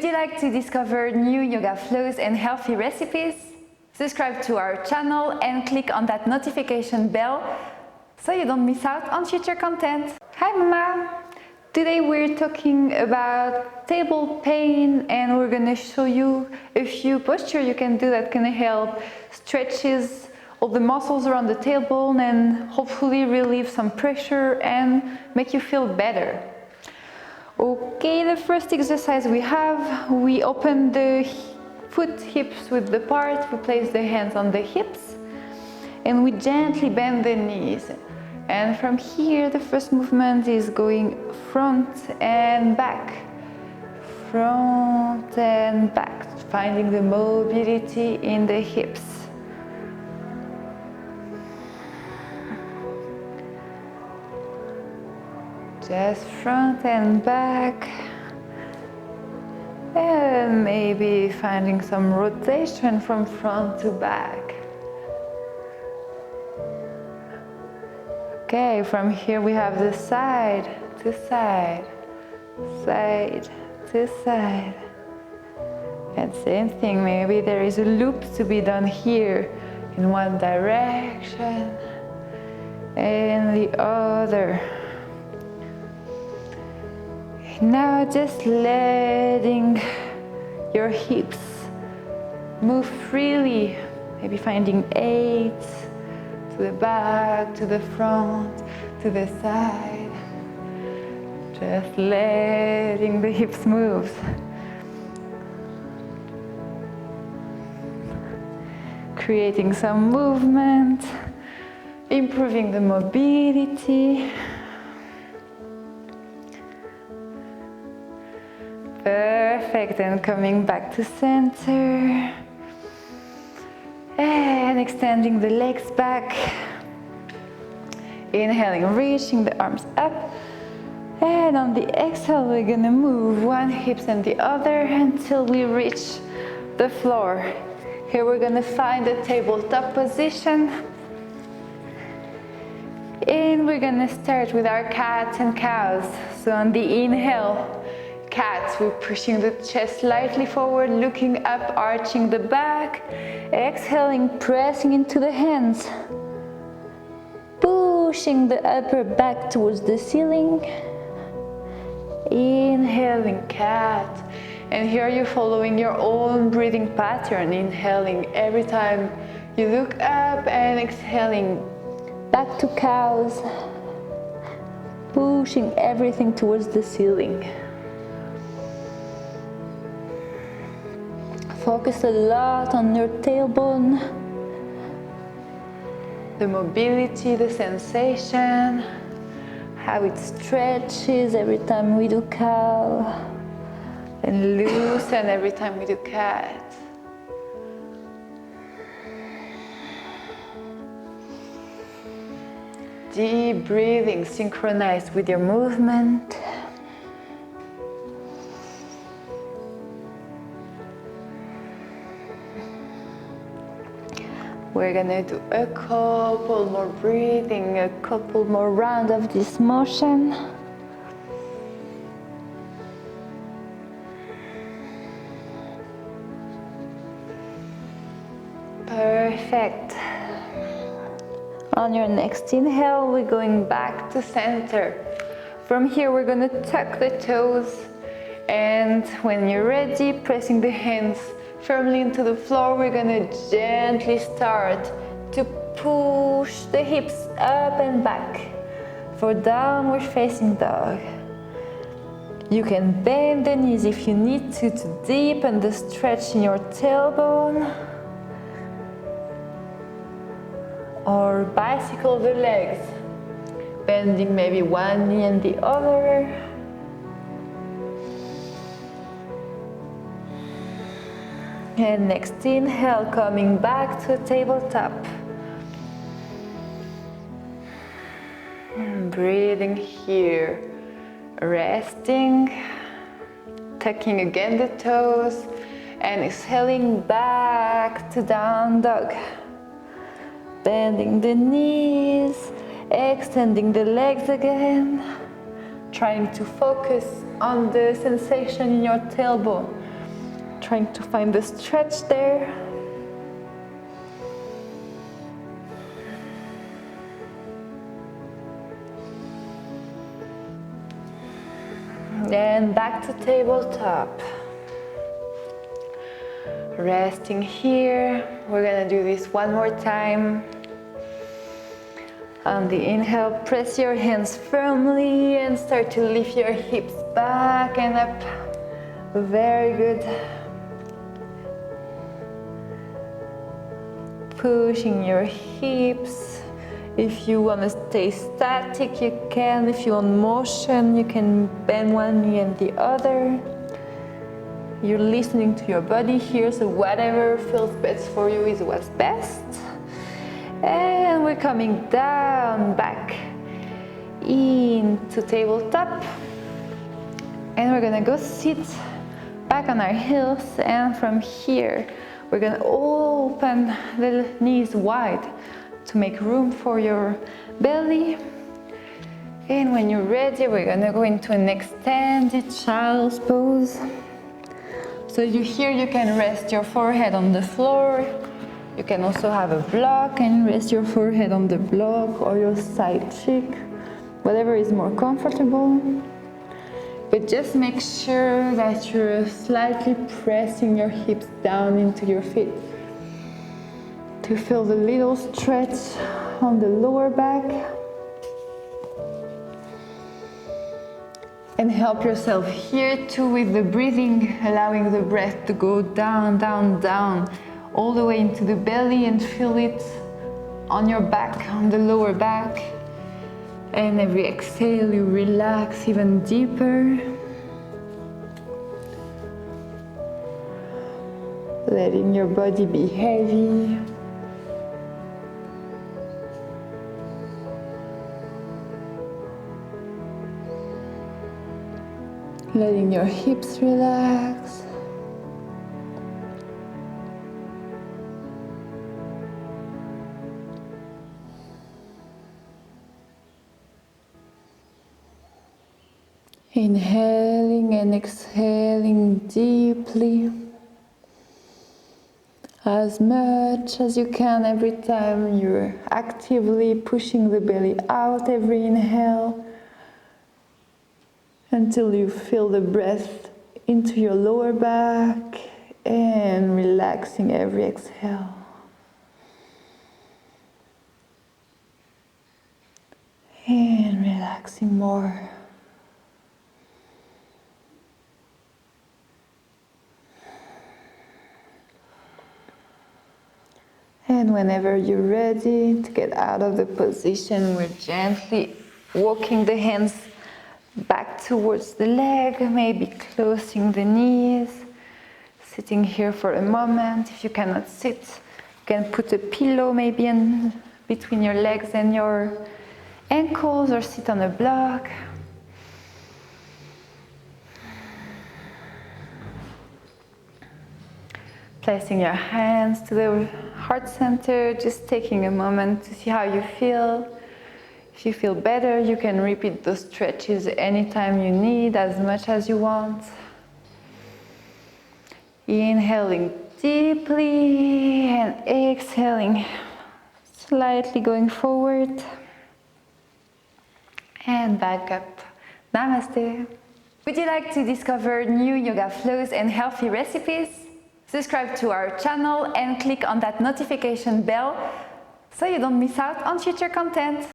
Would you like to discover new yoga flows and healthy recipes? Subscribe to our channel and click on that notification bell so you don't miss out on future content. Hi Mama! Today we're talking about table pain and we're gonna show you a few postures you can do that can help stretches all the muscles around the tailbone and hopefully relieve some pressure and make you feel better. Okay, the first exercise we open the foot hips width apart, we place the hands on the hips and we gently bend the knees. And from here, the first movement is going front and back, finding the mobility in the hips. Just front and back, and maybe finding some rotation from front to back. Okay, from here we have the side to side, side to side. And same thing, maybe there is a loop to be done here in one direction and the other. Now just letting your hips move freely, maybe finding 8 to the back, to the front, to the side. Just letting the hips move. Creating some movement, improving the mobility. Perfect, and coming back to center. And extending the legs back. Inhaling, reaching the arms up. And on the exhale, we're gonna move one hip and the other until we reach the floor. Here we're gonna find the tabletop position. And we're gonna start with our cats and cows. So on the inhale, cat, we're pushing the chest slightly forward, looking up, arching the back. Exhaling, pressing into the hands. Pushing the upper back towards the ceiling. Inhaling, cat. And here you're following your own breathing pattern. Inhaling every time you look up and exhaling back to cows. Pushing everything towards the ceiling. Focus a lot on your tailbone, the mobility, the sensation, how it stretches every time we do cow, and loosen every time we do cat. Deep breathing synchronized with your movement. We're gonna do a couple more breathing, a couple more rounds of this motion. Perfect. On your next inhale, we're going back to center. From here, we're gonna tuck the toes, and when you're ready, pressing the hands firmly into the floor, we're gonna gently start to push the hips up and back for downward facing dog. You can bend the knees if you need to deepen the stretch in your tailbone, or bicycle the legs, bending maybe one knee and the other. And next inhale, coming back to tabletop. And breathing here, resting, tucking again the toes, and exhaling back to down dog. Bending the knees, extending the legs again, trying to focus on the sensation in your tailbone. trying to find the stretch there. Then back to tabletop. Resting here. We're gonna do this one more time. On the inhale, press your hands firmly and start to lift your hips back and up. Very good. Pushing your hips. If you want to stay static, you can. If you want motion, you can bend one knee and the other. You're listening to your body here, so whatever feels best for you is what's best. And we're coming down, back into tabletop. And we're gonna go sit back on our heels, and from here, we're gonna open the knees wide to make room for your belly. And when you're ready, we're gonna go into an extended child's pose. So here you can rest your forehead on the floor. You can also have a block and rest your forehead on the block or your side cheek, whatever is more comfortable. But just make sure that you're slightly pressing your hips down into your feet to feel the little stretch on the lower back. And help yourself here too with the breathing, allowing the breath to go down, down, down, all the way into the belly, and feel it on your back, on the lower back. And every exhale, you relax even deeper. Letting your body be heavy. Letting your hips relax. Inhaling and exhaling deeply, as much as you can every time you're actively pushing the belly out every inhale, until you feel the breath into your lower back and relaxing every exhale. And relaxing more. And whenever you're ready to get out of the position, we're gently walking the hands back towards the leg, maybe closing the knees, sitting here for a moment. If you cannot sit, you can put a pillow maybe in between your legs and your ankles, or sit on a block. Placing your hands to the heart center, just taking a moment to see how you feel. If you feel better, you can repeat those stretches anytime you need, as much as you want. Inhaling deeply and exhaling, slightly going forward. And back up. Namaste. Would you like to discover new yoga flows and healthy recipes? Subscribe to our channel and click on that notification bell so you don't miss out on future content.